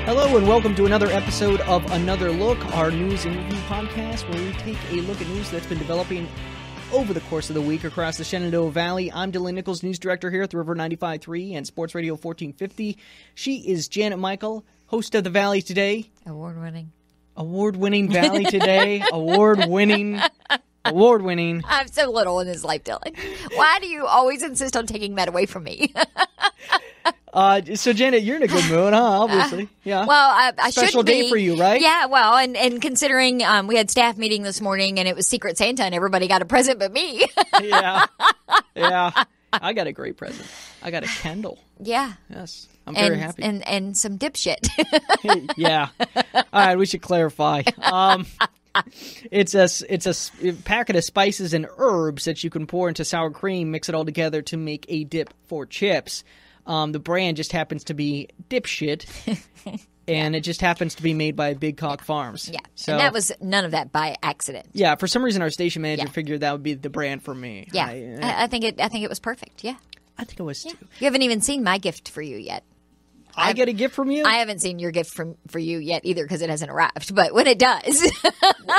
Hello and welcome to another episode of Another Look, our news and review podcast where we take a look at news that's been developing over the course of the week across the Shenandoah Valley. I'm Dylan Nicholls, news director here at the River 95.3 and Sports Radio 1450. She is Janet Michael, host of the Valley Today. Award-winning Valley Today. Award-winning. I'm so little in this life, Dylan. Why do you always insist on taking that away from me? So Janet, you're in a good mood, huh? Obviously, yeah. Well, I special day for you, right? Yeah. Well, and considering we had staff meeting this morning and it was Secret Santa and everybody got a present but me. Yeah. I got a great present. I got a candle. Yeah. Yes. I'm very happy. And some dipshit. Yeah. All right. We should clarify. It's a packet of spices and herbs that you can pour into sour cream, mix it all together to make a dip for chips. The brand just happens to be Dipshit, and it just happens to be made by Big Cock Farms. Yeah, so, and that was none of that by accident. Yeah, for some reason our station manager figured that would be the brand for me. Yeah, I think it was perfect. Yeah, I think it was too. You haven't even seen my gift for you yet. I get a gift from you? I haven't seen your gift for you yet either because it hasn't arrived. But when it does.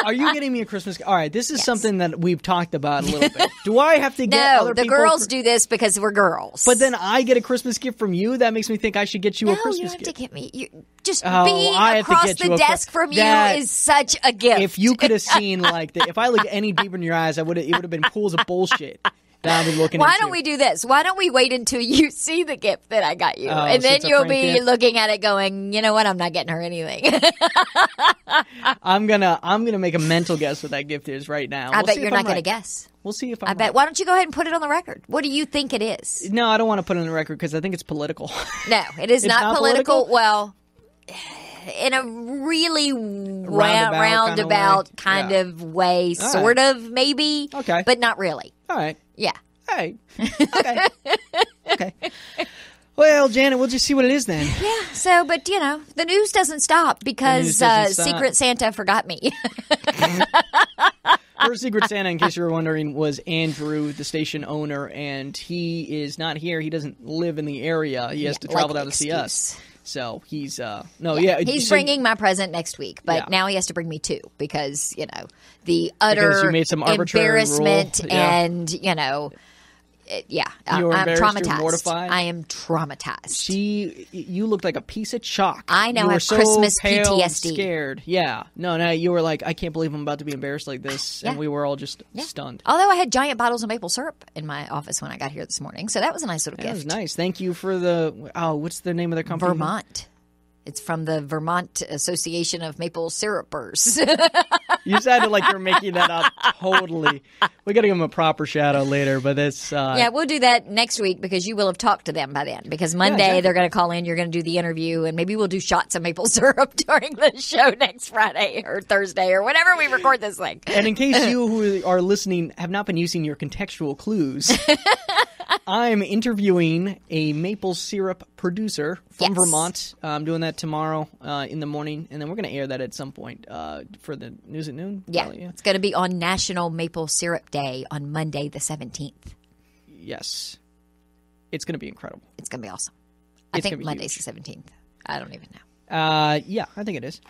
Are you getting me a Christmas gift? All right, this is something that we've talked about a little bit. Do I have to get other people? No, the girls do this because we're girls. But then I get a Christmas gift from you? That makes me think I should get you a Christmas gift. No, you have to get me. Just being across the desk from you is such a gift. If you could have seen, if I looked any deeper in your eyes, it would have been pools of bullshit. Why don't we do this? Why don't we wait until you see the gift that I got you? And then you'll be looking at it going, you know what? I'm not getting her anything. I'm gonna make a mental guess what that gift is right now. I bet you're not going to guess. We'll see if I'm right. Why don't you go ahead and put it on the record? What do you think it is? No, I don't want to put it on the record because I think it's political. No, it is not political. Well, in a really roundabout kind of way, sort of, maybe. Okay. But not really. All right. Yeah. All right. Okay. Well, Janet, we'll just see what it is then. Yeah. So, but the news doesn't stop because Secret Santa forgot me. Our Secret Santa, in case you were wondering, was Andrew, the station owner, and he is not here. He doesn't live in the area. He has to travel down to see us. So he's he's bringing my present next week, but now he has to bring me two because the utter you made some embarrassment rule. and I'm traumatized. Mortified? I am traumatized. You looked like a piece of chalk. I know. I have Christmas pale PTSD. And scared. Yeah. No. You were like, I can't believe I'm about to be embarrassed like this, and we were all just stunned. Although I had giant bottles of maple syrup in my office when I got here this morning, so that was a nice little gift. That was nice. Thank you for what's the name of their company? Vermont. It's from the Vermont Association of Maple Syrupers. You sounded like you're making that up totally. We got to give them a proper shout out later, but it's... Yeah, we'll do that next week because you will have talked to them by then. Because Monday they're going to call in, you're going to do the interview, and maybe we'll do shots of maple syrup during the show next Friday or Thursday or whenever we record this thing. And in case you who are listening have not been using your contextual clues... I'm interviewing a maple syrup producer from Vermont. I'm doing that tomorrow in the morning, and then we're going to air that at some point for the News at Noon. Yeah, it's going to be on National Maple Syrup Day on Monday the 17th. Yes. It's going to be incredible. It's going to be awesome. I think Monday's the 17th. I don't even know. Yeah, I think it is.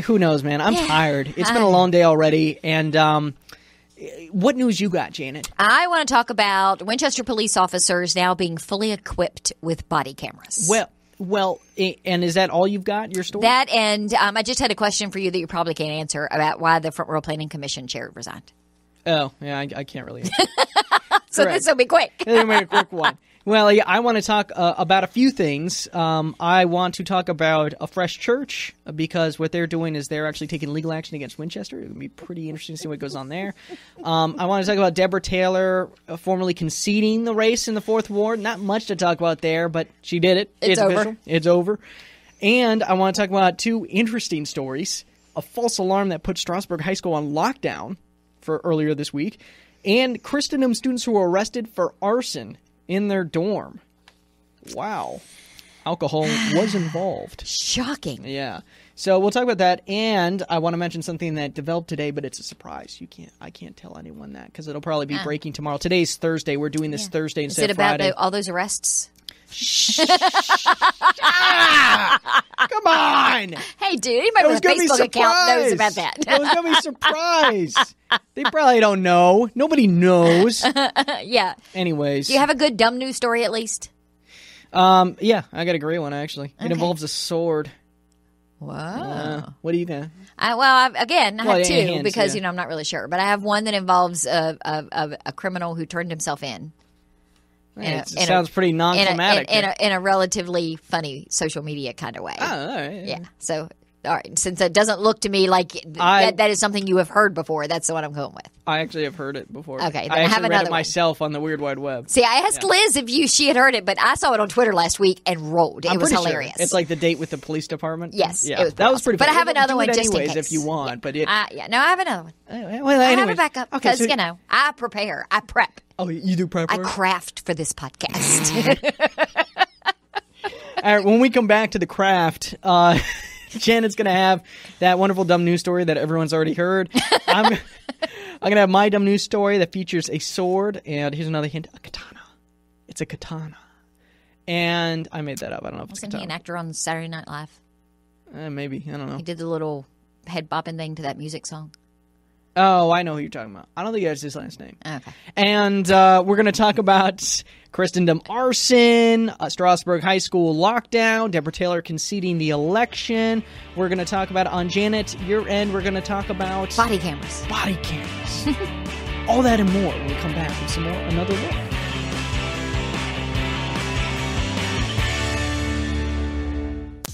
Who knows, man? I'm tired. It's been a long day already, and... what news you got, Janet? I want to talk about Winchester police officers now being fully equipped with body cameras. Well, and is that all you've got, your story? That, and I just had a question for you that you probably can't answer about why the Front Row Planning Commission chair resigned. Oh, yeah, I can't really answer. So this will be quick. It'll be a quick one. Well, yeah, I want to talk about a few things. I want to talk about a fresh church because what they're doing is they're actually taking legal action against Winchester. It would be pretty interesting to see what goes on there. I want to talk about Deborah Taylor formally conceding the race in the 4th Ward. Not much to talk about there, but she did it. It's over. Official. It's over. And I want to talk about two interesting stories. A false alarm that put Strasburg High School on lockdown for earlier this week. And Christendom students who were arrested for arson in their dorm. Wow. Alcohol was involved. Shocking. Yeah. So we'll talk about that, and I want to mention something that developed today, but it's a surprise. I can't tell anyone that because it'll probably be breaking tomorrow. Today's Thursday. We're doing this Thursday instead of Friday. Is it about all those arrests? Come on. Hey, dude, anybody with a Facebook account knows about that. It was going to be a surprise. They probably don't know. Nobody knows. Yeah. Anyways. Do you have a good dumb news story at least? Yeah, I got a great one, actually. It involves a sword. Wow. What do you got? I have two hands, because, yeah. I'm not really sure. But I have one that involves a criminal who turned himself in. It sounds pretty non-climatic. In a relatively funny social media kind of way. Oh, all right. Yeah. So, all right. Since it doesn't look to me like that is something you have heard before, that's the one I'm going with. I actually have heard it before. Okay. Then I have read another it myself on the Weird Wide Web. See, I asked Liz if she had heard it, but I saw it on Twitter last week and rolled. It was hilarious. Sure. It's like the date with the police department. Yes. Yeah. That was pretty funny. But I have another one just in anyways case. If you want. But I have another one. Well, I have a backup because, I prepare. I prep. Oh, you do prep work? I craft for this podcast. All right, when we come back to the craft, Janet's going to have that wonderful dumb news story that everyone's already heard. I'm going to have my dumb news story that features a sword, and here's another hint, a katana. It's a katana. And I made that up. I don't know if it's a katana. Wasn't he an actor on Saturday Night Live? Maybe. I don't know. He did the little head bopping thing to that music song. Oh, I know who you're talking about. I don't think that's his last name. Okay. And we're going to talk about Christendom arson, Strasburg High School lockdown, Deborah Taylor conceding the election. We're going to talk about, on Janet, your end, we're going to talk about... Body cameras. Body cameras. All that and more when we come back with some more Another Look.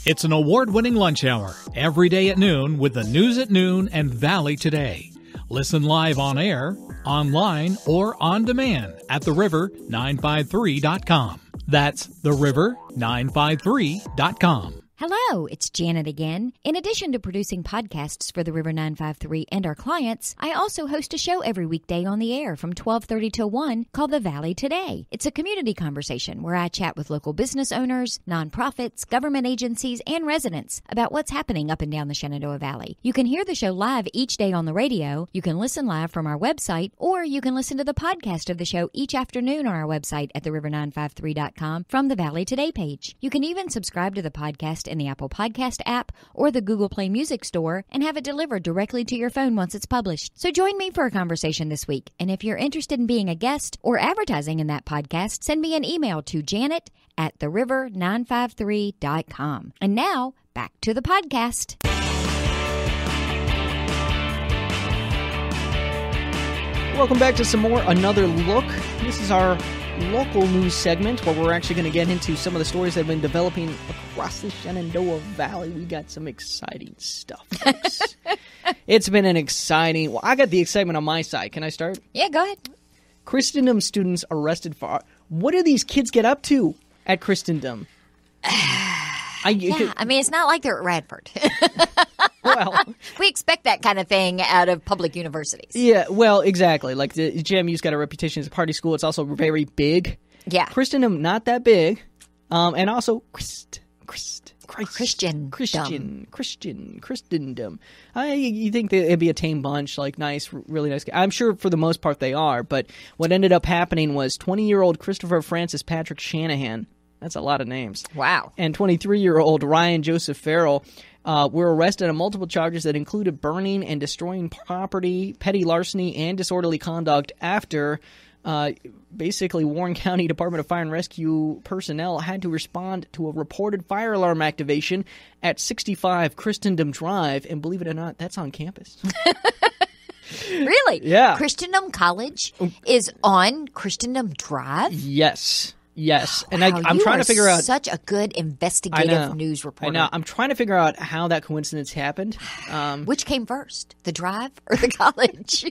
It's an award-winning lunch hour every day at noon with the News at Noon and Valley Today. Listen live on air, online, or on demand at theriver953.com. That's theriver953.com. Hello, it's Janet again. In addition to producing podcasts for the River 953 and our clients, I also host a show every weekday on the air from 12:30 to 1 called The Valley Today. It's a community conversation where I chat with local business owners, nonprofits, government agencies, and residents about what's happening up and down the Shenandoah Valley. You can hear the show live each day on the radio, you can listen live from our website, or you can listen to the podcast of the show each afternoon on our website at theriver953.com from the Valley Today page. You can even subscribe to the podcast in the Apple Podcast app or the Google Play Music Store and have it delivered directly to your phone once it's published. So join me for a conversation this week. And if you're interested in being a guest or advertising in that podcast, send me an email to janet@theriver953.com. And now, back to the podcast. Welcome back to some more Another Look. This is our local news segment where we're actually going to get into some of the stories that have been developing across the Shenandoah Valley. We got some exciting stuff, folks. It's been an exciting... Well, I got the excitement on my side. Can I start? Yeah, go ahead. Christendom students arrested for... What do these kids get up to at Christendom? It's not like they're at Radford. Well, we expect that kind of thing out of public universities. Yeah, well, exactly. Like the JMU's got a reputation as a party school. It's also very big. Yeah. Christendom, not that big. And also Christendom. You think it'd be a tame bunch, like nice, really nice. I'm sure for the most part they are. But what ended up happening was 20-year-old Christopher Francis Patrick Shanahan. That's a lot of names. Wow. And 23-year-old Ryan Joseph Farrell were arrested on multiple charges that included burning and destroying property, petty larceny, and disorderly conduct after basically Warren County Department of Fire and Rescue personnel had to respond to a reported fire alarm activation at 65 Christendom Drive. And believe it or not, that's on campus. Really? Yeah. Christendom College is on Christendom Drive? Yes. And wow, I'm trying to figure out... such a good investigative news reporter. I know. I'm trying to figure out how that coincidence happened. Which came first, the drive or the college?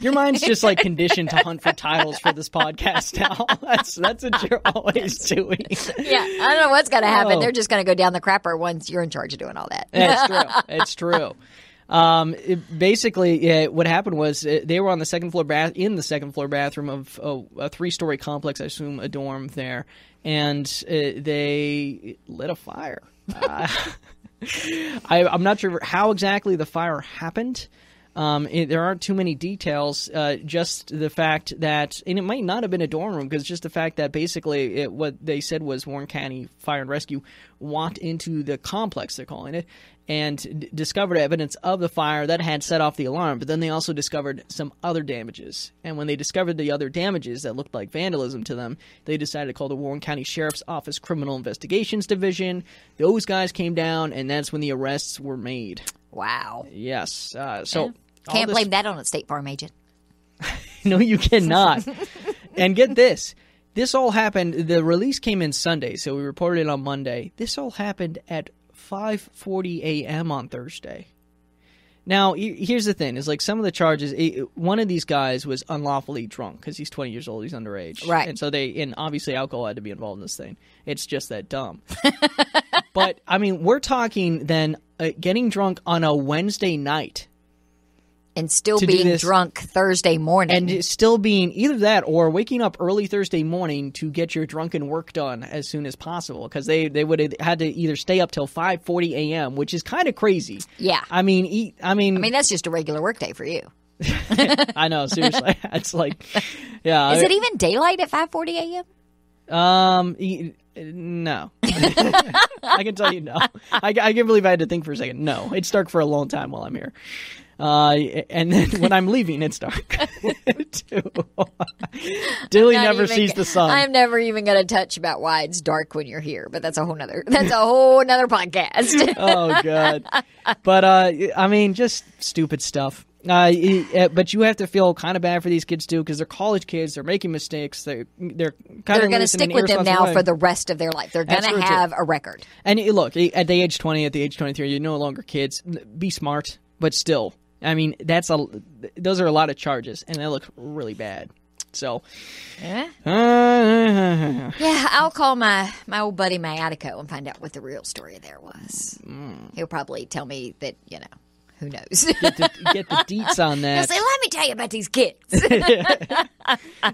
Your mind's just like conditioned to hunt for titles for this podcast now. That's what you're always doing. Yeah, I don't know what's going to happen. They're just going to go down the crapper once you're in charge of doing all that. It's true. What happened was they were on the second floor in the second floor bathroom of a 3-story complex, I assume a dorm there, and they lit a fire. I'm not sure how exactly the fire happened. There aren't too many details, just the fact that, and it might not have been a dorm room, because just the fact that basically what they said was Warren County Fire and Rescue walked into the complex, they're calling it, and discovered evidence of the fire that had set off the alarm. But then they also discovered some other damages. And when they discovered the other damages that looked like vandalism to them, they decided to call the Warren County Sheriff's Office Criminal Investigations Division. Those guys came down, and that's when the arrests were made. Wow. Yes. Can't blame that on a State Farm agent. No, you cannot. And get this. This all happened, the release came in Sunday, so we reported it on Monday. This all happened at 5:40 a.m. on Thursday. Now, here's the thing. Is like some of the charges, one of these guys was unlawfully drunk because he's 20 years old. He's underage. Right. And so and obviously alcohol had to be involved in this thing. It's just that dumb. But, I mean, we're talking then getting drunk on a Wednesday night. And still being drunk Thursday morning. And still being either that or waking up early Thursday morning to get your drunken work done as soon as possible. Because they would have had to either stay up till 5:40 a.m., which is kind of crazy. Yeah. I mean, that's just a regular work day for you. I know, seriously. It's like, yeah. Is it even daylight at 5:40 a.m.? No. I can tell you no. I can't believe I had to think for a second. No. It's dark for a long time while I'm here. And then when I'm leaving, it's dark. Dilly never sees the sun. I'm never even going to touch about why it's dark when you're here, but that's a whole nother podcast. Oh, God. But, I mean, just stupid stuff. But you have to feel kind of bad for these kids, too, because they're college kids. They're making mistakes. They're going to stick with them now for the rest of their life. They're going to have a record. And look, at the age 20, at the age 23, you're no longer kids. Be smart, but still. I mean, those are a lot of charges, and they look really bad. So, yeah, I'll call my old buddy Mayatico and find out what the real story there was. He'll probably tell me that, who knows? Get the deets on that. He'll say, let me tell you about these kids.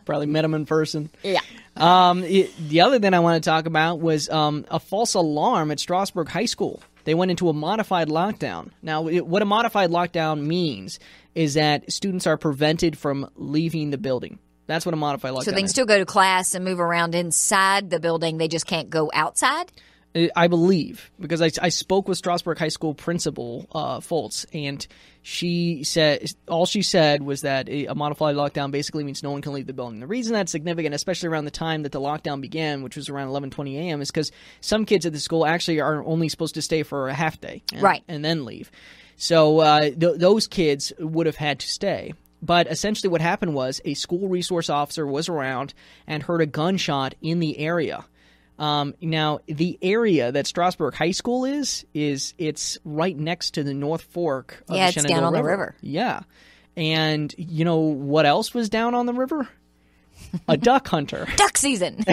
Probably met them in person. Yeah. The other thing I want to talk about was a false alarm at Strasburg High School. They went into a modified lockdown. Now, what a modified lockdown means is that students are prevented from leaving the building. That's what a modified lockdown is. So they can still go to class and move around inside the building. They just can't go outside? I believe, because I spoke with Strasburg High School principal Foltz, and all she said was that a modified lockdown basically means no one can leave the building. The reason that's significant, especially around the time that the lockdown began, which was around 11:20 a.m., is because some kids at the school actually are only supposed to stay for a half day, and then leave. So those kids would have had to stay. But essentially what happened was a school resource officer was around and heard a gunshot in the area. Now, the area that Strasburg High School is it's right next to the North Fork of the Shenandoah River. Yeah, it's down on the river. Yeah. And you know what else was down on the river? A duck hunter. Duck season.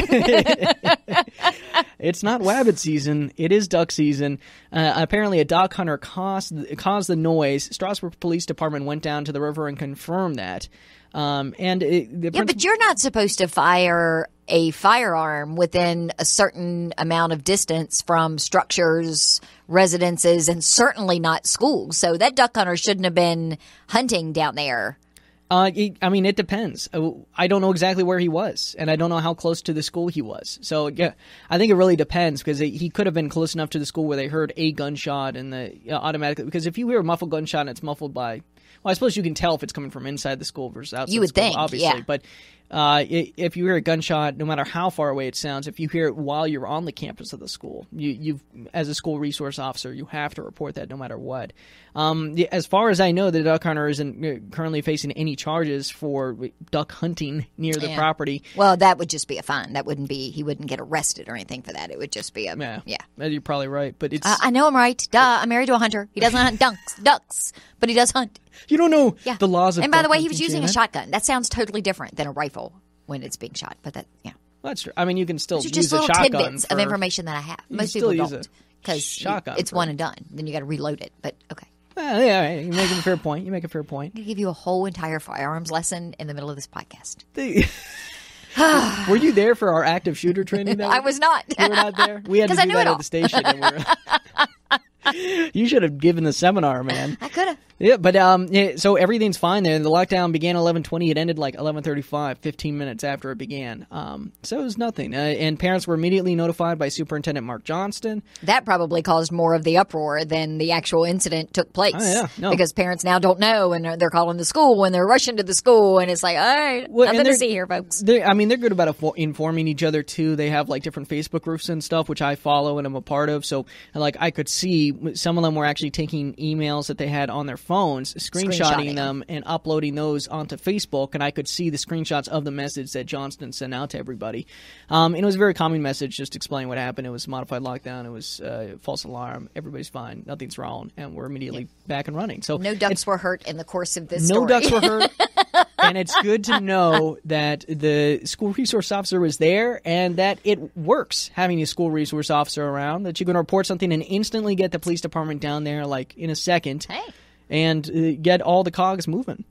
It's not wabbit season. It is duck season. Apparently, a duck hunter caused the noise. Strasburg Police Department went down to the river and confirmed that. But you're not supposed to fire a firearm within a certain amount of distance from structures, residences, and certainly not schools. So that duck hunter shouldn't have been hunting down there. I mean, it depends. I don't know exactly where he was, and I don't know how close to the school he was. So, yeah, I think it really depends, because he could have been close enough to the school where they heard a gunshot and automatically – because if you hear a muffled gunshot and it's muffled by – well, I suppose you can tell if it's coming from inside the school versus outside the school, obviously. Yeah. But if you hear a gunshot, no matter how far away it sounds, if you hear it while you're on the campus of the school, you as a school resource officer, you have to report that no matter what. As far as I know, the duck hunter isn't currently facing any charges for duck hunting near the property. Well, that would just be a fine. That wouldn't be – he wouldn't get arrested or anything for that. It would just be a – yeah. You're probably right. But it's I know I'm right. Duh, I'm married to a hunter. He doesn't hunt ducks, but he does hunt. You don't know the laws of. And by the way, he was using a shotgun. That sounds totally different than a rifle when it's being shot. But well, that's true. I mean, you can still use just a shotgun. Tidbits of information that I have. Most people don't, because it's one and done. Then you got to reload it. But okay. Yeah, you make a fair point. I'm going to give you a whole entire firearms lesson in the middle of this podcast. Were you there for our active shooter training? I was not. You were not there? We had to do that at the station. You should have given the seminar, man. I could have. Yeah, but so everything's fine there. The lockdown began at 11:20. It ended like 11:35, 15 minutes after it began. So it was nothing. And parents were immediately notified by Superintendent Mark Johnston. That probably caused more of the uproar than the actual incident took place. Oh, yeah. No. Because parents now don't know, and they're calling the school, and they're rushing to the school, and it's like, all right, nothing to see here, folks. They're good about informing each other, too. They have like different Facebook groups and stuff, which I follow and I'm a part of. So like I could see some of them were actually taking emails that they had on their phones, screenshotting them and uploading those onto Facebook, and I could see the screenshots of the message that Johnston sent out to everybody. And it was a very common message, just explaining what happened. It was modified lockdown. It was false alarm. Everybody's fine. Nothing's wrong. And we're immediately back and running. So no ducks were hurt in the course of this story. No ducks were hurt. And it's good to know that the school resource officer was there and that it works having a school resource officer around, that you can report something and instantly get the police department down there like in a second. Hey. And get all the cogs moving.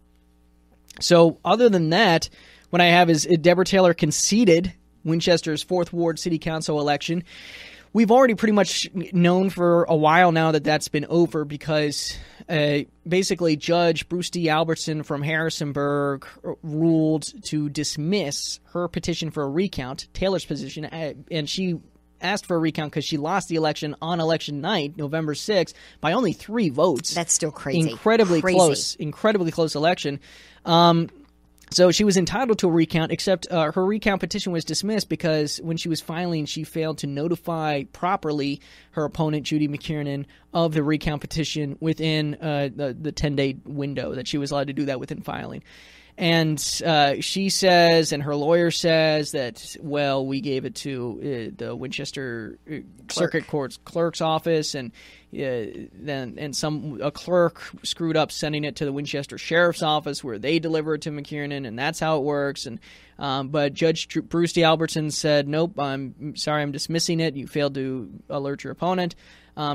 So other than that, what I have is Deborah Taylor conceded Winchester's 4th Ward City Council election. We've already pretty much known for a while now that that's been over because basically Judge Bruce D. Albertson from Harrisonburg ruled to dismiss her petition for a recount, Taylor's position, and she asked for a recount because she lost the election on election night, November 6th, by only 3 votes. That's still crazy. Incredibly close election. So she was entitled to a recount, except her recount petition was dismissed because when she was filing, she failed to notify properly her opponent, Judy McKiernan, of the recount petition within the 10-day window that she was allowed to do that within filing. And she says, and her lawyer says that, well, we gave it to the Winchester Circuit Court's clerk's office, and then a clerk screwed up sending it to the Winchester Sheriff's Office, where they deliver it to McKiernan, and that's how it works. And but Judge Bruce D. Albertson said, nope, I'm sorry, I'm dismissing it. You failed to alert your opponent.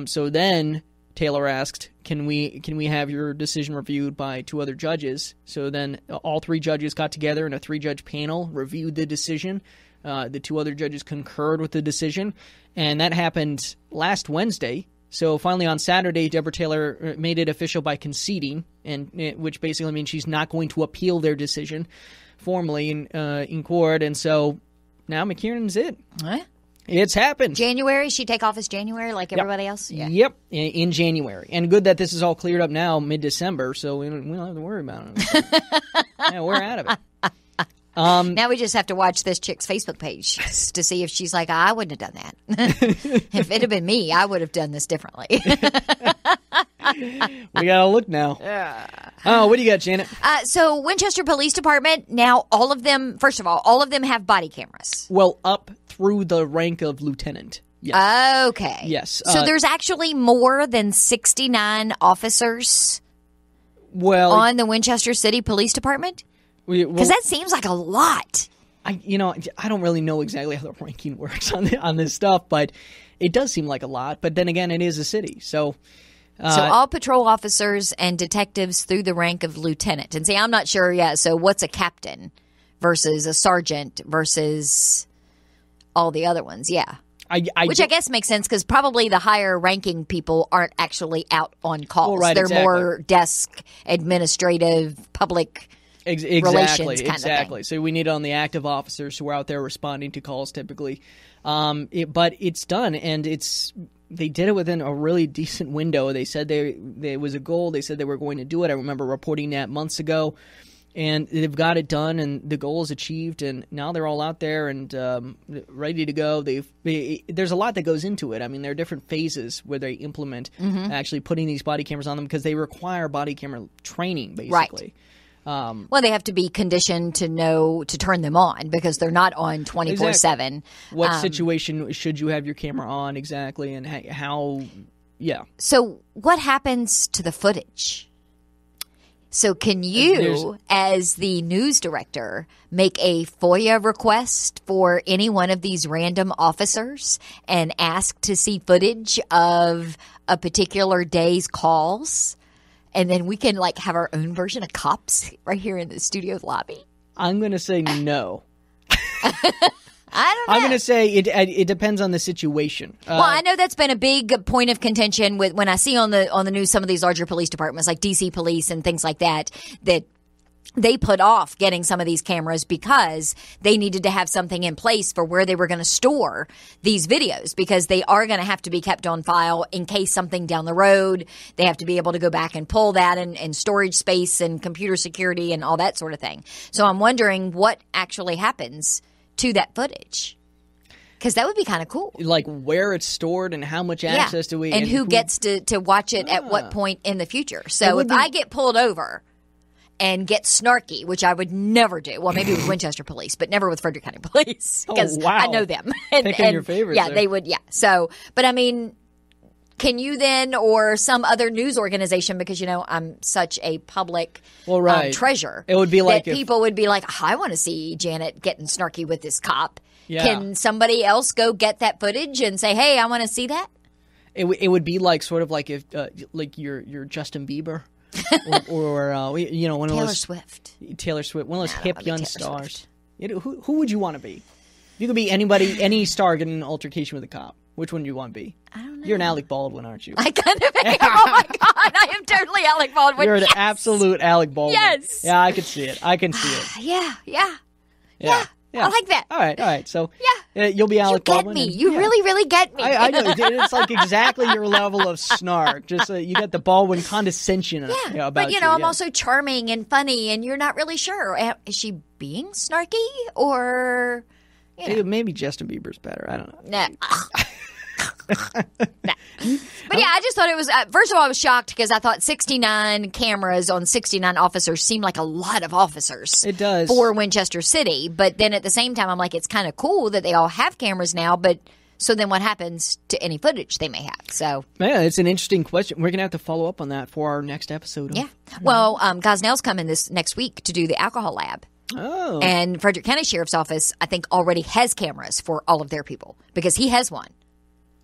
So then Taylor asked, can we have your decision reviewed by 2 other judges? So then all 3 judges got together in a 3-judge panel, reviewed the decision. The 2 other judges concurred with the decision, and that happened last Wednesday. So finally on Saturday, Deborah Taylor made it official by conceding, which basically means she's not going to appeal their decision formally in court. And so now McKiernan's it. What? It's happened. January? She take office January like everybody else? Yeah. Yep, in January. And good that this is all cleared up now, mid-December, so we don't have to worry about it. Yeah, we're out of it. Now we just have to watch this chick's Facebook page to see if she's like, I wouldn't have done that. If it had been me, I would have done this differently. We got to look now. Yeah. Oh, what do you got, Janet? So Winchester Police Department, now all of them, first of all of them have body cameras. Well, up through the rank of lieutenant. Yes. Okay. Yes. So there's actually more than 69 officers on the Winchester City Police Department? Because that seems like a lot. I don't really know exactly how the ranking works on this stuff, but it does seem like a lot. But then again, it is a city, so all patrol officers and detectives through the rank of lieutenant. And see, I'm not sure yet. So what's a captain versus a sergeant versus all the other ones? Yeah. Which I guess makes sense because probably the higher ranking people aren't actually out on calls. Well, right, They're exactly. more desk, administrative, public relations kind of thing. So we need it on the active officers who are out there responding to calls typically. But it's done, and they did it within a really decent window. They said there was a goal. They said they were going to do it. I remember reporting that months ago. And they've got it done, and the goal is achieved, and now they're all out there and ready to go. There's a lot that goes into it. I mean, there are different phases where they implement actually putting these body cameras on them because they require body camera training, basically. Right. Well, they have to be conditioned to know to turn them on because they're not on 24/7. Exactly. What situation should you have your camera on exactly, and how? Yeah. So, what happens to the footage? So can you, as the news director, make a FOIA request for any one of these random officers and ask to see footage of a particular day's calls? And then we can have our own version of Cops right here in the studio lobby? I'm going to say no. I don't know. I'm going to say it depends on the situation. Well, I know that's been a big point of contention with when I see on the news some of these larger police departments like DC Police and things like that they put off getting some of these cameras because they needed to have something in place for where they were going to store these videos, because they are going to have to be kept on file in case something down the road. They have to be able to go back and pull that and storage space and computer security and all that sort of thing. So I'm wondering what actually happens to that footage. Because that would be kind of cool. Like where it's stored and how much access do we... And who gets to watch it at what point in the future. So if I get pulled over and get snarky, which I would never do. Well, maybe with Winchester Police, but never with Frederick County Police, because I know them. Picking your favorites. Yeah, there. they would. Yeah. So, but I mean, can you then, or some other news organization, because I'm such a public treasure. It would be like that people would be like, I want to see Janet getting snarky with this cop. Yeah. Can somebody else go get that footage and say, hey, I want to see that? It would be like sort of like if like you're Justin Bieber. or one of those Taylor Swift, one of those hip young stars. Who would you want to be? If you could be anybody, any star getting an altercation with a cop, which one do you want to be? I don't know. You're an Alec Baldwin, aren't you? I kind of am. Oh my God, I am totally Alec Baldwin. You're an absolute Alec Baldwin. Yes. Yeah, I can see it. Yeah. I like that. All right. So you'll be Alec Baldwin. You get me. You really, really get me. I know. It's like exactly your level of snark. Just you got the Baldwin condescension about but I'm also charming and funny, and you're not really sure. Is she being snarky or? Maybe Justin Bieber's better. I don't know. Nah. But I just thought it was, first of all, I was shocked because I thought 69 cameras on 69 officers seemed like a lot of officers. It does. For Winchester City. But then at the same time, I'm like, it's kind of cool that they all have cameras now, but so then what happens to any footage they may have? So yeah, it's an interesting question. We're going to have to follow up on that for our next episode. Well, Gosnell's coming this next week to do the alcohol lab. Oh. And Frederick County Sheriff's Office, I think, already has cameras for all of their people because he has one.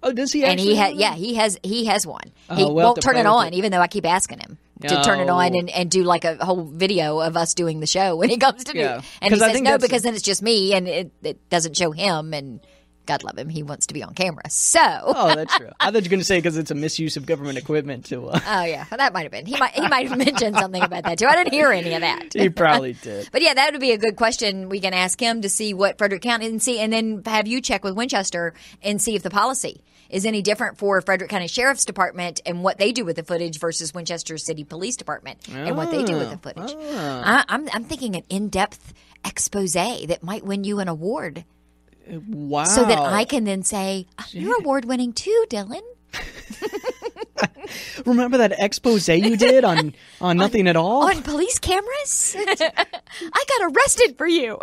Oh, does he actually? And he has one. He won't turn it on, even though I keep asking him to turn it on and do like a whole video of us doing the show when he comes to do it. And he says no, because then it's just me and it doesn't show him, and God love him, he wants to be on camera. So oh, that's true. I thought you were going to say because it's a misuse of government equipment to oh yeah, well, that might have been. He might have mentioned something about that too. I didn't hear any of that. He probably did. But yeah, that would be a good question. We can ask him to see what Frederick County and then have you check with Winchester and see if the policy is any different for Frederick County Sheriff's Department and what they do with the footage versus Winchester City Police Department and what they do with the footage. I'm thinking an in-depth expose that might win you an award. Wow. So that I can then say, you're award-winning too, Dylan. Remember that expose you did on nothing at all? On police cameras? I got arrested for you.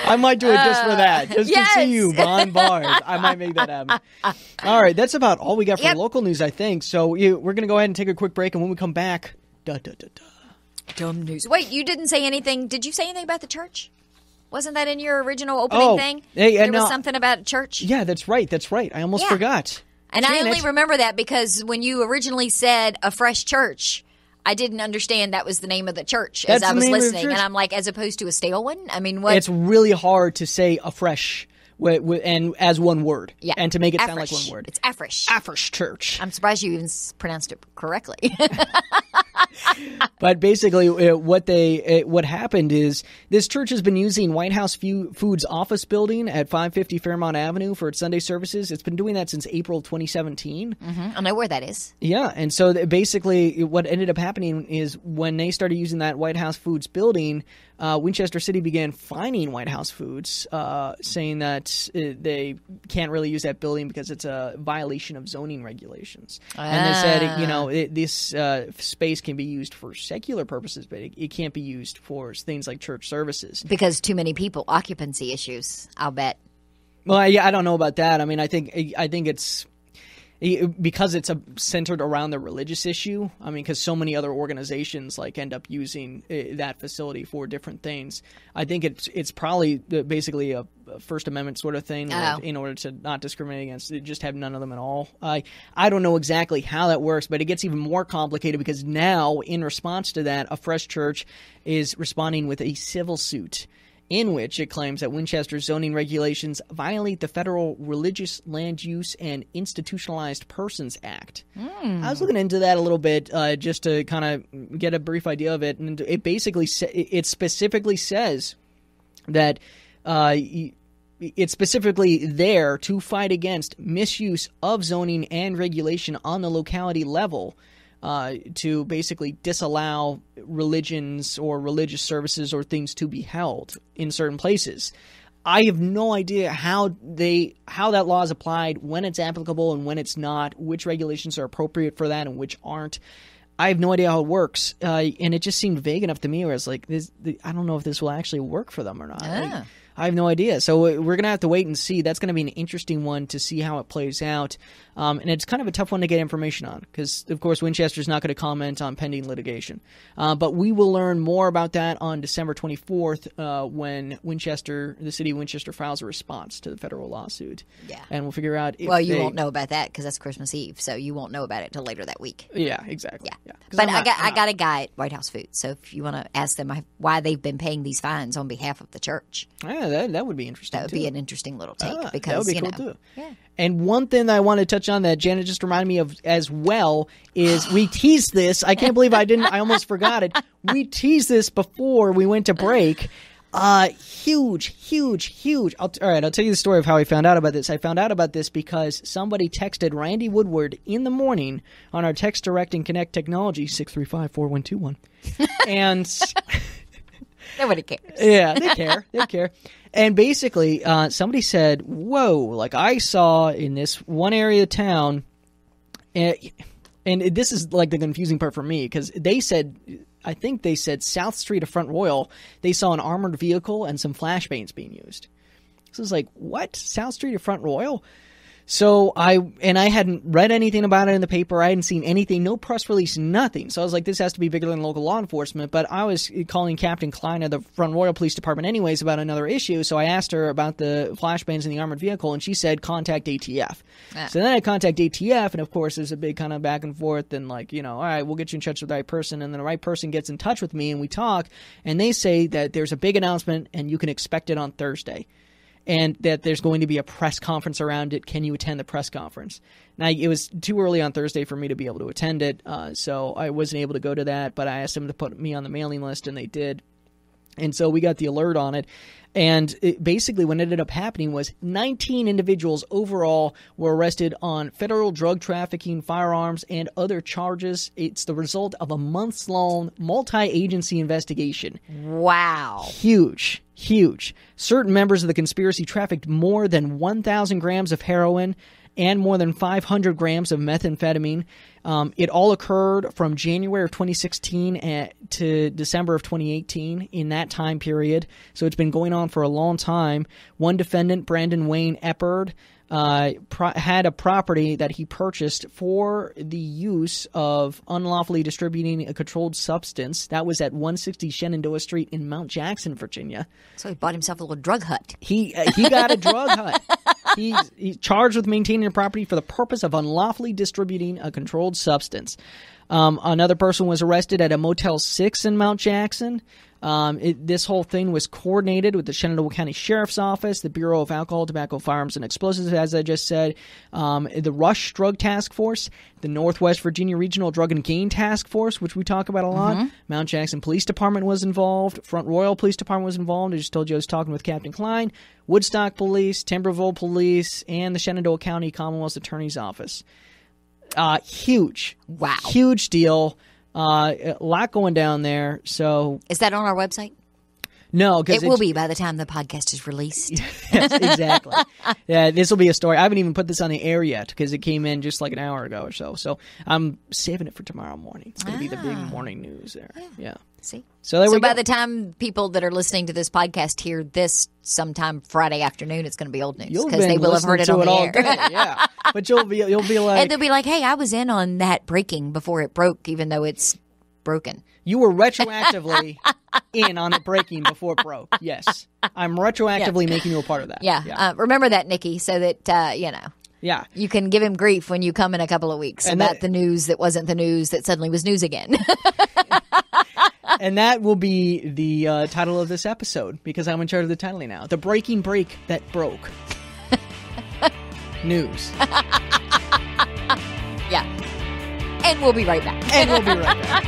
I might do it just for that. Just to see you behind bars. I might make that happen. All right. That's about all we got for local news, I think. So we're going to go ahead and take a quick break. And when we come back, dumb news. Wait, you didn't say anything. Did you say anything about the church? Wasn't that in your original opening thing? There was something about church? Yeah, that's right. I almost forgot. And I only remember that because when you originally said a fresh church, I didn't understand that was the name of the church as I was listening. And I'm like, as opposed to a stale one? I mean, what? It's really hard to say afresh and as one word. Yeah. And to make it sound like one word. It's Afrish. Afrish Church. I'm surprised you even pronounced it correctly. But basically, what happened is this church has been using White House Foods office building at 550 Fairmont Avenue for its Sunday services. It's been doing that since April 2017. Mm-hmm. I know where that is. Yeah, and so basically, what ended up happening is when they started using that White House Foods building, Winchester City began fining White House Foods, saying that they can't really use that building because it's a violation of zoning regulations. And they said, this space can be used for secular purposes, but it can't be used for things like church services. Because too many people, occupancy issues, I'll bet. Well, yeah, I don't know about that. I mean, I think it's because it's centered around the religious issue. I mean, because so many other organizations end up using that facility for different things. I think it's probably basically a First Amendment sort of thing in order to not discriminate against, just have none of them at all. I don't know exactly how that works, but it gets even more complicated because now, in response to that, a fresh church is responding with a civil suit. in which it claims that Winchester's zoning regulations violate the Federal Religious Land Use and Institutionalized Persons Act. I was looking into that a little bit just to kind of get a brief idea of it, and it basically it specifically says that it's specifically there to fight against misuse of zoning and regulation on the locality level, to basically disallow religions or religious services or things to be held in certain places. I have no idea how that law is applied, when it's applicable and when it's not, which regulations are appropriate for that and which aren't. I have no idea how it works, and it just seemed vague enough to me where it's like, I don't know if this will actually work for them or not. I have no idea. So we're going to have to wait and see. That's going to be an interesting one to see how it plays out. And it's kind of a tough one to get information on because, of course, Winchester's not going to comment on pending litigation. But we will learn more about that on December 24th when the city of Winchester files a response to the federal lawsuit. Yeah. And we'll figure out if you won't know about that because that's Christmas Eve, so you won't know about it till later that week. Yeah, exactly. Yeah. But I got a guy at White House Food, so if you want to ask them why they've been paying these fines on behalf of the church. Yeah, that would be interesting. That would be an interesting little take because that would be cool too. Yeah. And one thing that I want to touch on that Janet just reminded me of as well is we teased this. I can't believe I didn't. I almost forgot it. We teased this before we went to break. Huge. All right, I'll tell you the story of how I found out about this. I found out about this because somebody texted Randy Woodward in the morning on our Text Direct and Connect technology 635-4121, and. Nobody cares. Yeah, they care. They care. And basically, somebody said, whoa, like I saw in this one area of town, and this is like the confusing part for me, because I think they said South Street of Front Royal, they saw an armored vehicle and some flashbangs being used. So it's like, what? South Street of Front Royal? So I hadn't read anything about it in the paper. I hadn't seen anything, no press release, nothing. So I was like, this has to be bigger than local law enforcement. But I was calling Captain Klein of the Front Royal Police Department anyways about another issue. So I asked her about the flashbangs in the armored vehicle, and she said, contact ATF. So then I contact ATF, and of course there's a big kind of back and forth and like, all right, we'll get you in touch with the right person. And then the right person gets in touch with me and we talk, and they say that there's a big announcement and you can expect it on Thursday. And that there's going to be a press conference around it. Can you attend the press conference? Now, it was too early on Thursday for me to be able to attend it, so I wasn't able to go to that. But I asked them to put me on the mailing list, and they did. And so we got the alert on it. And basically what ended up happening was 19 individuals overall were arrested on federal drug trafficking, firearms, and other charges. It's the result of a months-long multi-agency investigation. Wow. Huge. Certain members of the conspiracy trafficked more than 1,000 grams of heroin and more than 500 grams of methamphetamine. It all occurred from January of 2016 to December of 2018 in that time period. So it's been going on for a long time. One defendant, Brandon Wayne Eppard, had a property that he purchased for the use of unlawfully distributing a controlled substance. That was at 160 Shenandoah Street in Mount Jackson, Virginia. So he bought himself a little drug hut. He got a drug hut. He's charged with maintaining a property for the purpose of unlawfully distributing a controlled substance. Another person was arrested at a Motel 6 in Mount Jackson. This whole thing was coordinated with the Shenandoah County Sheriff's Office, the Bureau of Alcohol, Tobacco, Firearms, and Explosives, as I just said, the Rush Drug Task Force, the Northwest Virginia Regional Drug and Gain Task Force, which we talk about a lot. Mount Jackson Police Department was involved. Front Royal Police Department was involved. I just told you I was talking with Captain Klein. Woodstock Police, Timberville Police, and the Shenandoah County Commonwealth Attorney's Office. Huge. Wow. Huge deal. A lot going down there. So is that on our website? No, because it will be by the time the podcast is released. Yes, exactly. Yeah, this will be a story. I haven't even put this on the air yet because it came in just like an hour ago or so. So I'm saving it for tomorrow morning. It's going to be the big morning news there. Yeah. See? So by the time people that are listening to this podcast hear this sometime Friday afternoon, it's going to be old news because they will have heard it on the air. Yeah, but you'll be like, and they'll be like, "Hey, I was in on that breaking before it broke, even though it's broken." You were retroactively in on it breaking before it broke. Yes, I'm retroactively making you a part of that. Yeah. Remember that, Nikki, so that Yeah. You can give him grief when you come in a couple of weeks about the news that wasn't the news that suddenly was news again. And that will be the title of this episode, because I'm in charge of the titling now. The breaking break that broke. News. Yeah. And we'll be right back. And we'll be right back.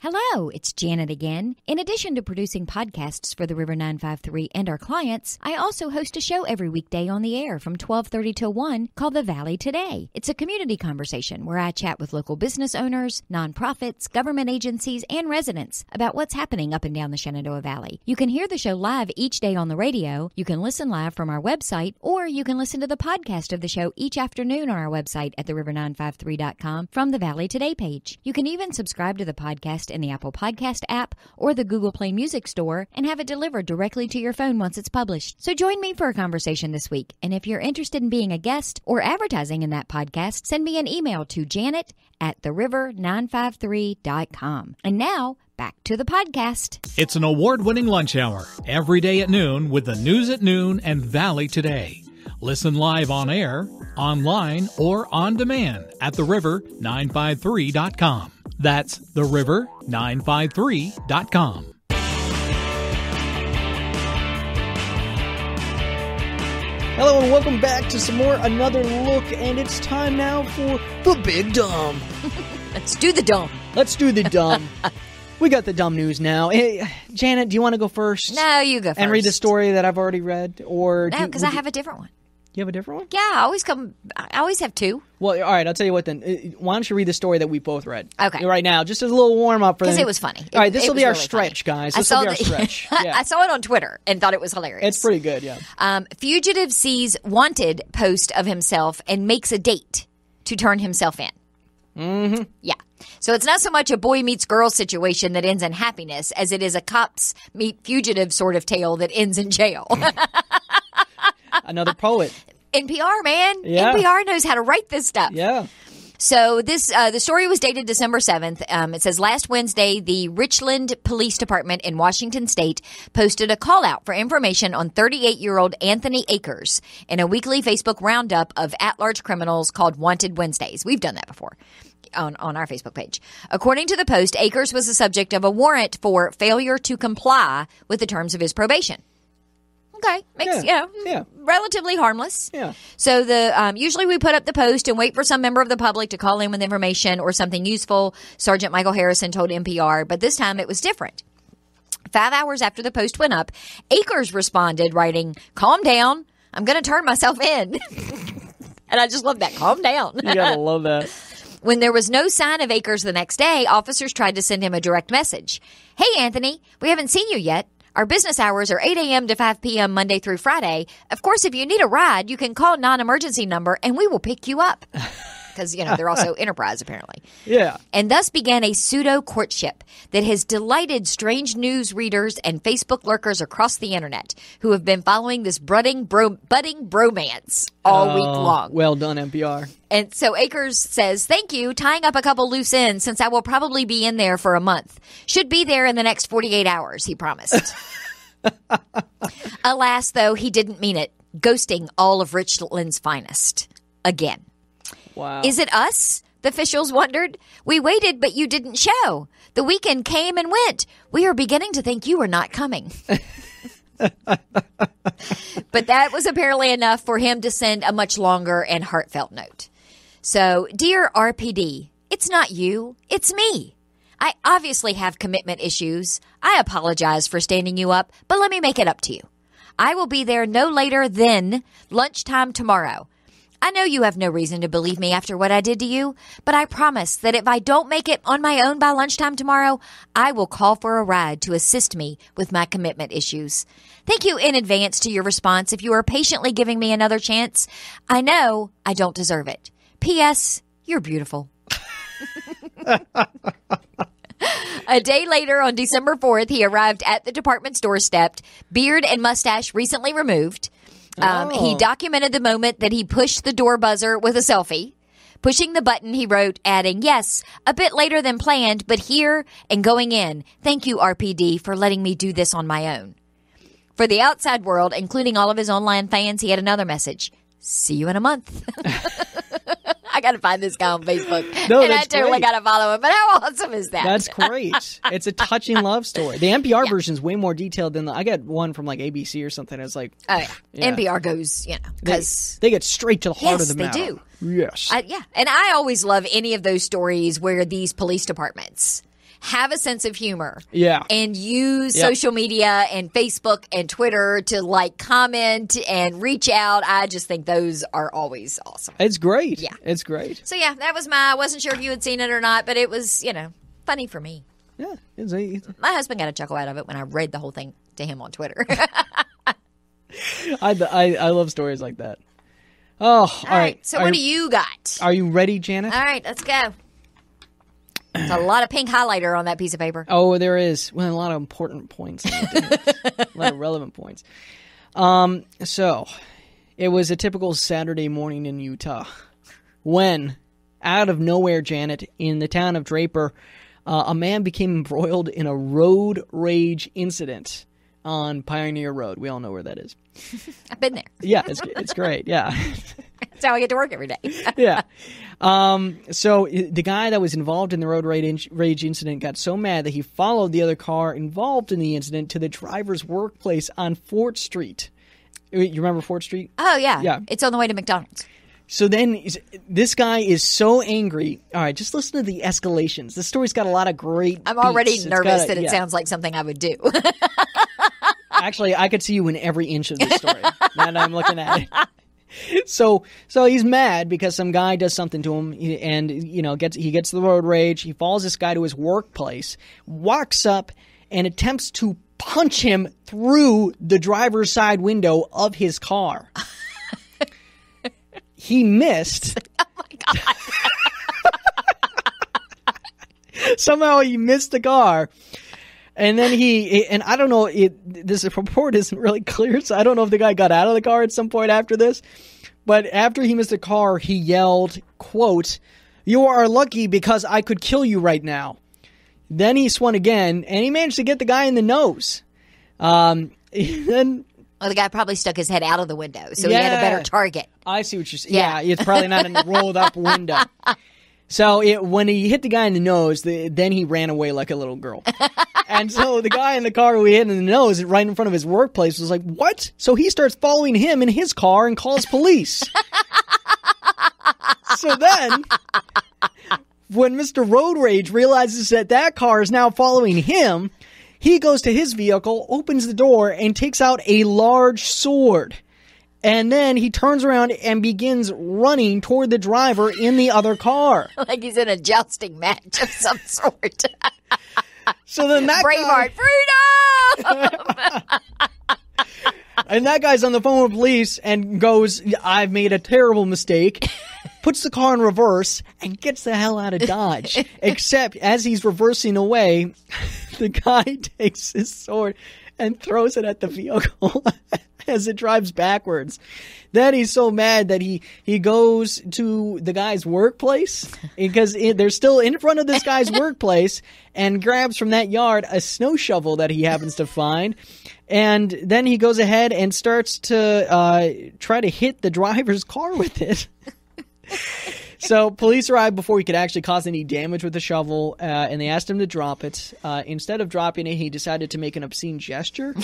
Hello, it's Janet again. In addition to producing podcasts for the River 953 and our clients, I also host a show every weekday on the air from 12:30 till 1 called The Valley Today. It's a community conversation where I chat with local business owners, nonprofits, government agencies, and residents about what's happening up and down the Shenandoah Valley. You can hear the show live each day on the radio, you can listen live from our website, or you can listen to the podcast of the show each afternoon on our website at theriver953.com from the Valley Today page. You can even subscribe to the podcast in the Apple Podcast app or the Google Play Music Store and have it delivered directly to your phone once it's published. So join me for a conversation this week. And if you're interested in being a guest or advertising in that podcast, send me an email to janet@theriver953.com. And now, back to the podcast. It's an award-winning lunch hour every day at noon with the News at Noon and Valley Today. Listen live on air, online, or on demand at theriver953.com. That's theriver953.com. Hello and welcome back to another look, and it's time now for the Big Dumb. Let's do the dumb. Let's do the dumb. We got the dumb news now. Hey, Janet, do you want to go first? No, you go first. And read the story that I've already read? Or no, because I have a different one. You have a different one? Yeah, I always have two. Well, all right, I'll tell you what then. Why don't you read the story that we both read? Okay. Right now, just as a little warm-up for them. Because it was funny. All right, this will be our really stretch, funny. guys. This will be our stretch. Yeah. I saw it on Twitter and thought it was hilarious. It's pretty good, yeah. Fugitive sees wanted post of himself and makes a date to turn himself in. Mm-hmm. Yeah. So it's not so much a boy meets girl situation that ends in happiness as it is a cops meet fugitive sort of tale that ends in jail. Another poet. NPR, man. Yeah. NPR knows how to write this stuff. Yeah. So this the story was dated December 7th. It says, last Wednesday, the Richland Police Department in Washington State posted a call out for information on 38-year-old Anthony Akers in a weekly Facebook roundup of at-large criminals called Wanted Wednesdays. We've done that before on our Facebook page. According to the post, Akers was the subject of a warrant for failure to comply with the terms of his probation. Okay, makes relatively harmless. Yeah. So the usually we put up the post and wait for some member of the public to call in with information or something useful. Sergeant Michael Harrison told NPR, but this time it was different. 5 hours after the post went up, Akers responded, writing, "Calm down, I'm going to turn myself in." And I just love that. Calm down. You gotta love that. When there was no sign of Akers the next day, officers tried to send him a direct message. "Hey, Anthony, we haven't seen you yet. Our business hours are 8 a.m. to 5 p.m. Monday through Friday. Of course, if you need a ride, you can call non-emergency number and we will pick you up." Because, they're also enterprise, apparently. Yeah. And thus began a pseudo-courtship that has delighted strange news readers and Facebook lurkers across the internet who have been following this budding bromance all week long. Well done, NPR. And so Akers says, "Thank you, tying up a couple loose ends since I will probably be in there for a month. Should be there in the next 48 hours, he promised." Alas, though, he didn't mean it, ghosting all of Richland's finest. Again. Wow. Is it us? The officials wondered. "We waited, but you didn't show. The weekend came and went. We are beginning to think you were not coming." But that was apparently enough for him to send a much longer and heartfelt note. So, "Dear RPD, it's not you, it's me. I obviously have commitment issues. I apologize for standing you up, but let me make it up to you. I will be there no later than lunchtime tomorrow. I know you have no reason to believe me after what I did to you, but I promise that if I don't make it on my own by lunchtime tomorrow, I will call for a ride to assist me with my commitment issues. Thank you in advance to your response if you are patiently giving me another chance. I know I don't deserve it. P.S. You're beautiful." A day later, on December 4th, he arrived at the department's doorstep, beard and mustache recently removed. He documented the moment that he pushed the door buzzer with a selfie. Pushing the button, he wrote, adding, "Yes, a bit later than planned, but here and going in. Thank you, RPD, for letting me do this on my own." For the outside world, including all of his online fans, he had another message. "See you in a month." I got to find this guy on Facebook. No, and I that's totally great. got to follow him. But how awesome is that? That's great. It's a touching love story. The NPR version is way more detailed than I got one from like ABC or something. It's like, oh, yeah. NPR goes, because they get straight to the heart of the yes, matter. they do. Yes. Yeah. And I always love any of those stories where these police departments have a sense of humor. Yeah. And use social media and Facebook and Twitter to like comment and reach out. I just think those are always awesome. It's great. Yeah. It's great. So yeah, that was I wasn't sure if you had seen it or not, but it was, funny for me. Yeah. My husband got a chuckle out of it when I read the whole thing to him on Twitter. I love stories like that. Oh, all right. So what do you got? Are you ready, Janet? All right, let's go. There's a lot of pink highlighter on that piece of paper. Oh, there is. Well, a lot of important points. A lot of relevant points. So, it was a typical Saturday morning in Utah when, out of nowhere, Janet, in the town of Draper, a man became embroiled in a road rage incident on Pioneer Road. We all know where that is. I've been there. Yeah, it's great. Yeah. That's how I get to work every day. Yeah. So the guy that was involved in the road rage incident got so mad that he followed the other car involved in the incident to the driver's workplace on Fort Street. You remember Fort Street? Oh, yeah. Yeah. It's on the way to McDonald's. So then this guy is so angry. All right, just listen to the escalations. The story's got a lot of great I'm already beats. nervous that it sounds like something I would do. Actually, I could see you in every inch of the story. Now that I'm looking at it. So he's mad because some guy does something to him, and he gets the road rage. He follows this guy to his workplace, walks up, and attempts to punch him through the driver's side window of his car. He missed. Oh my God! Somehow he missed the car. And then and I don't know, this report isn't really clear, so I don't know if the guy got out of the car at some point after this. But after he missed the car, he yelled, quote, "You are lucky because I could kill you right now." Then he swung again, and he managed to get the guy in the nose. Then Well, the guy probably stuck his head out of the window, so he had a better target. I see what you're saying. Yeah, it's probably not a rolled-up window. So when he hit the guy in the nose, then he ran away like a little girl. And so the guy in the car who he hit in the nose right in front of his workplace was like, what? So he starts following him in his car and calls police. So then, when Mr. Road Rage realizes that car is now following him, he goes to his vehicle, opens the door, and takes out a large sword. And then he turns around and begins running toward the driver in the other car. Like he's in a jousting match of some sort. So then that Braveheart, freedom! And that guy's on the phone with police and goes, "I've made a terrible mistake," puts the car in reverse, and gets the hell out of Dodge. Except as he's reversing away, the guy takes his sword and throws it at the vehicle as it drives backwards. Then he's so mad that he goes to the guy's workplace, because they're still in front of this guy's workplace, and grabs from that yard a snow shovel that he happens to find. And then he goes ahead and starts to try to hit the driver's car with it. So police arrived before he could actually cause any damage with the shovel, and they asked him to drop it. Instead of dropping it, he decided to make an obscene gesture.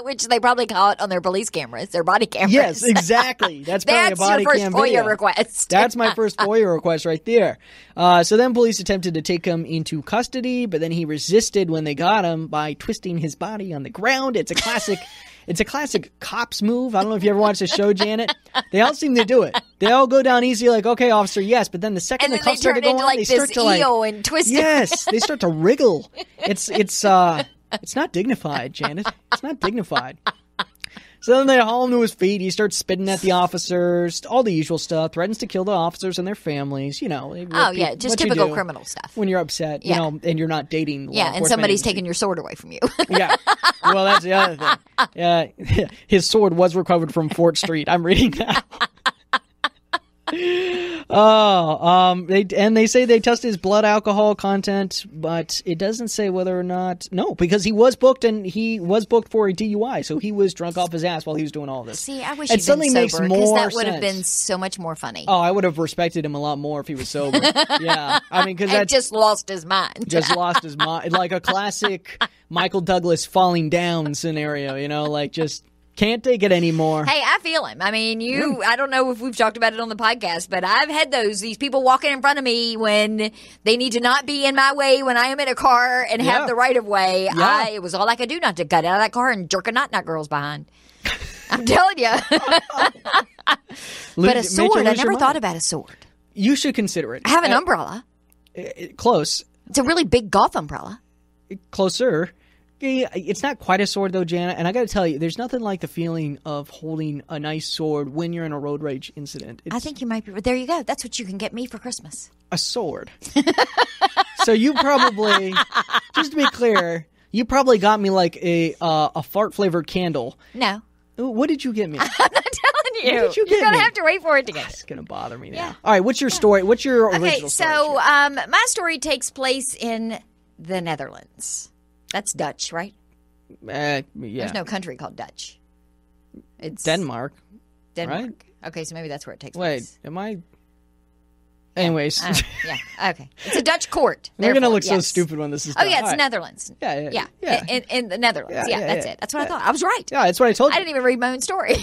Which they probably caught on their police cameras, their body cameras. Yes, exactly. That's probably a body cam video. That's your first FOIA request. That's my first FOIA request right there. So then police attempted to take him into custody, but then he resisted when they got him by twisting his body on the ground. It's a classic. It's a classic cops move. I don't know if you ever watched the show, Janet. They all seem to do it. They all go down easy, like, "Okay, officer, yes." But then the second the cops start to go on, they start to and twist. Yes, they start to wriggle. It's not dignified, Janet. It's not dignified. So then they haul him to his feet. He starts spitting at the officers, all the usual stuff. Threatens to kill the officers and their families. Just typical criminal stuff. When you're upset, and you're not dating. Yeah, and somebody's taking your sword away from you. Yeah. Well, that's the other thing. Yeah, his sword was recovered from Fort Street. I'm reading that. They say they tested his blood alcohol content, but it doesn't say whether or not. No, because he was booked for a DUI, so he was drunk off his ass while he was doing all this. See, I wish it he'd suddenly been makes sober, more because that sense. would have been so much more funny. Oh, I would have respected him a lot more if he was sober. Yeah, I mean, because And just lost his mind. just lost his mind, like a classic Michael Douglas falling down scenario. Like just. Can't take it anymore. Hey, I feel him. I mean, I don't know if we've talked about it on the podcast, but I've had these people walking in front of me when they need to not be in my way when I am in a car and have the right of way. Yeah. It was all I could do not to get out of that car and jerk a knock girls behind. I'm telling you. But a sword, I never thought about a sword. You should consider it. I have an umbrella. Close. It's a really big golf umbrella. Closer. It's not quite a sword, though, Jana. And I got to tell you, there's nothing like the feeling of holding a nice sword when you're in a road rage incident. I think you might be. There you go. That's what you can get me for Christmas. A sword. So you probably, just to be clear, you probably got me like a fart-flavored candle. No. What did you get me? I'm not telling you. What did you get You're going to me? have to wait for it to get It's going to bother me now. Yeah. All right, what's your story? What's your original story? So my story takes place in the Netherlands. That's Dutch, right? Yeah. There's no country called Dutch. It's Denmark. Denmark. Okay, so maybe that's where it takes Wait, place. am I? Anyways. Yeah, okay. It's a Dutch court. We're going to look so yes. stupid when this is Oh, done. yeah, it's All right. Netherlands. Yeah. In the Netherlands. Yeah, that's it. That's what I thought. I was right. Yeah, that's what I told you. I didn't even read my own story.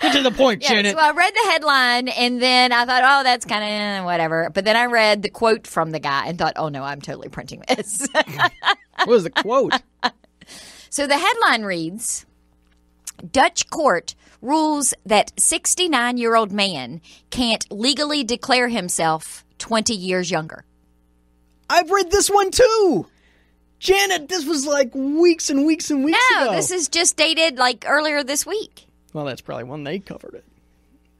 Get to the point, Janet. So I read the headline, and then I thought, oh, that's kind of whatever. But then I read the quote from the guy and thought, oh, no, I'm totally printing this. What was the quote? So the headline reads, Dutch court rules that 69-year-old man can't legally declare himself 20 years younger. I've read this one, too. Janet, this was like weeks and weeks and weeks ago. No, this is just dated like earlier this week. Well, that's probably when they covered it.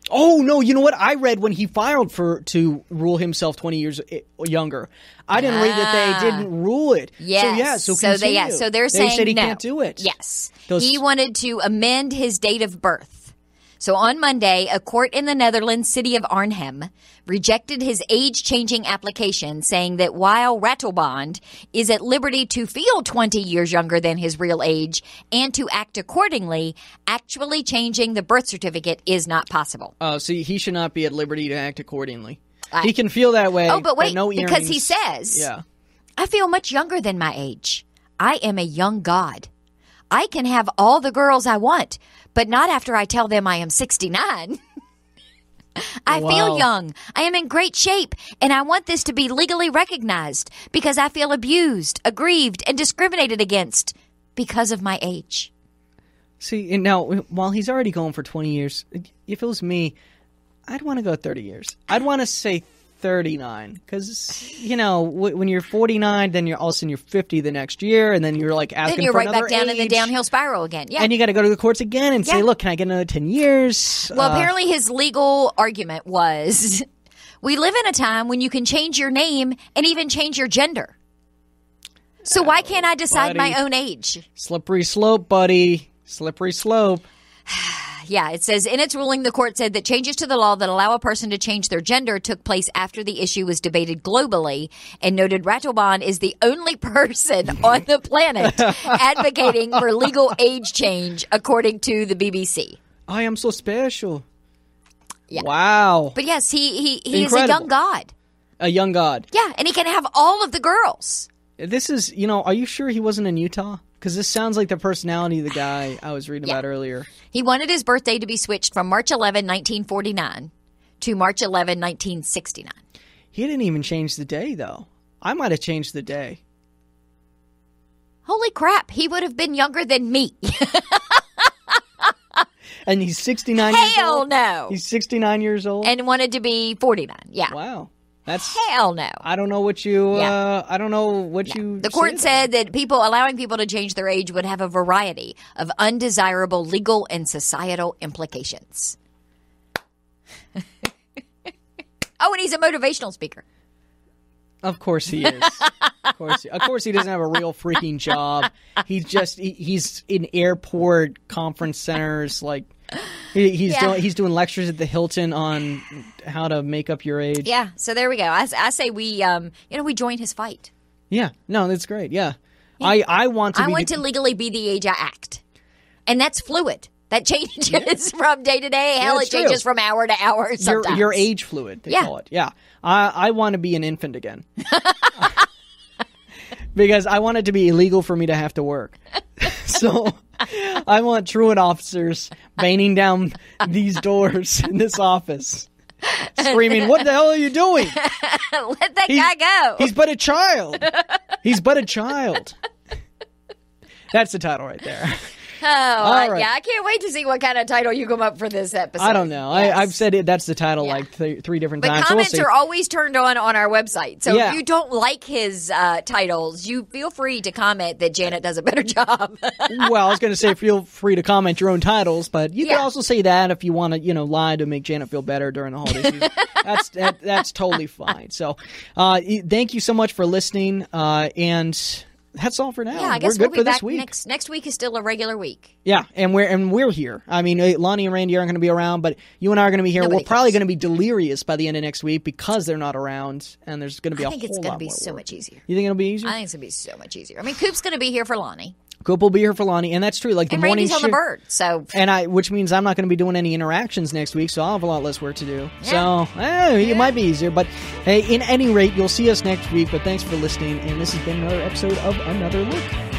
Oh, no, you know what? I read when he filed to rule himself 20 years younger. I didn't read that they didn't rule it. Yes. So continue. So they're saying they said he no. can't do it. Yes. He wanted to amend his date of birth. So on Monday, a court in the Netherlands city of Arnhem rejected his age-changing application, saying that while Ratelband is at liberty to feel 20 years younger than his real age and to act accordingly, actually changing the birth certificate is not possible. Oh, so he should not be at liberty to act accordingly. He can feel that way. Oh, but wait, no because he earrings. says, Yeah. I feel much younger than my age. I am a young god. I can have all the girls I want, but not after I tell them I am 69. I feel young. I am in great shape, and I want this to be legally recognized because I feel abused, aggrieved, and discriminated against because of my age. See, and now, while he's already going for 20 years, if it was me, I'd want to go 30 years. I'd want to say 39, because, when you're 49, then you're all of a sudden you're 50 the next year, and then you're like asking Then you're for right another back down in the age. downhill spiral again. Yeah. And you got to go to the courts again and say, Yeah. look, can I get another 10 years? Well, apparently his legal argument was, we live in a time when you can change your name and even change your gender. So why can't I decide buddy. my own age? Slippery slope, buddy. Slippery slope. Yeah, it says, in its ruling, the court said that changes to the law that allow a person to change their gender took place after the issue was debated globally, and noted Ratelband is the only person on the planet advocating for legal age change, according to the BBC. I am so special. Yeah. Wow. But yes, he is a Incredible. young god. A young god. Yeah, and he can have all of the girls. This is, are you sure he wasn't in Utah? Because this sounds like the personality of the guy I was reading about earlier. He wanted his birthday to be switched from March 11, 1949 to March 11, 1969. He didn't even change the day, though. I might have changed the day. Holy crap, he would have been younger than me. And he's 69 years old? Hell no. He's 69 years old? And wanted to be 49. Yeah. Wow. That's Hell no. I don't know what you I don't know what you The court say said that allowing people to change their age would have a variety of undesirable legal and societal implications. Oh, and he's a motivational speaker. Of course he is. Of course, he doesn't have a real freaking job. He's in airport conference centers, like he's doing lectures at the Hilton on how to make up your age. Yeah. So there we go. I say we join his fight. Yeah. No, that's great. Yeah. I want to legally be the age I act, and that's fluid. That changes from day to day. Hell, it changes from hour to hour sometimes. You're age fluid, they call it. Yeah. I want to be an infant again. Because I want it to be illegal for me to have to work. So I want truant officers banging down these doors in this office, screaming, "What the hell are you doing? Let that guy go. He's but a child. He's but a child." That's the title right there. Oh, right. Yeah, I can't wait to see what kind of title you come up for this episode. I don't know. Yes. I've said it. That's the title like three different times. But comments are always turned on our website. So if you don't like his titles, you feel free to comment that Janet does a better job. Well, I was going to say feel free to comment your own titles, but you can also say that if you want to, lie to make Janet feel better during the holiday season. That's totally fine. So thank you so much for listening, and that's all for now. Yeah, I guess we're good we'll be for back this week. Next week is still a regular week. Yeah, and we're here. I mean, Lonnie and Randy aren't going to be around, but you and I are going to be here. We're probably going to be delirious by the end of next week because they're not around, and there's going to be a whole lot more work. I think it's going to be so much easier. You think it'll be easier? I think it's going to be so much easier. I mean, Coop's going to be here for Lonnie. Coop will be here for Lonnie, and that's true. Like the and morning Randy's on the bird, so which means I'm not going to be doing any interactions next week, so I'll have a lot less work to do. Yeah. So it might be easier, but hey, in any rate, you'll see us next week. But thanks for listening, and this has been another episode of Another Look.